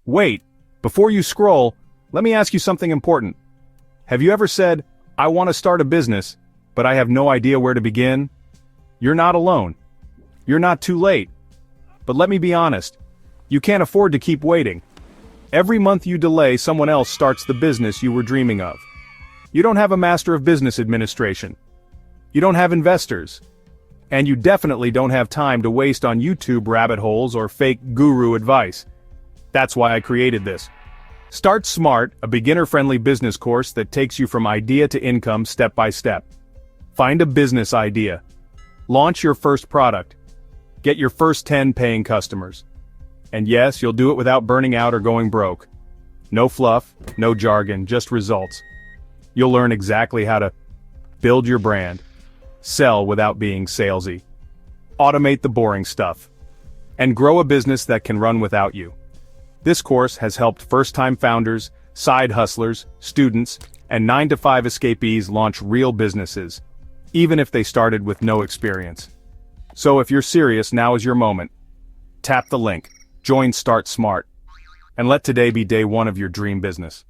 Wait, before you scroll, let me ask you something important. Have you ever said, I want to start a business, but I have no idea where to begin? You're not alone. You're not too late. But let me be honest, you can't afford to keep waiting. Every month you delay, someone else starts the business you were dreaming of. You don't have a Master of Business Administration. You don't have investors. And you definitely don't have time to waste on YouTube rabbit holes or fake guru advice. That's why I created this. Start Smart, a beginner-friendly business course that takes you from idea to income step by step. Find a business idea. Launch your first product. Get your first 10 paying customers. And yes, you'll do it without burning out or going broke. No fluff, no jargon, just results. You'll learn exactly how to build your brand, sell without being salesy, automate the boring stuff, and grow a business that can run without you. This course has helped first-time founders, side hustlers, students, and 9-to-5 escapees launch real businesses, even if they started with no experience. So if you're serious, now is your moment. Tap the link, join Start Smart, and let today be day one of your dream business.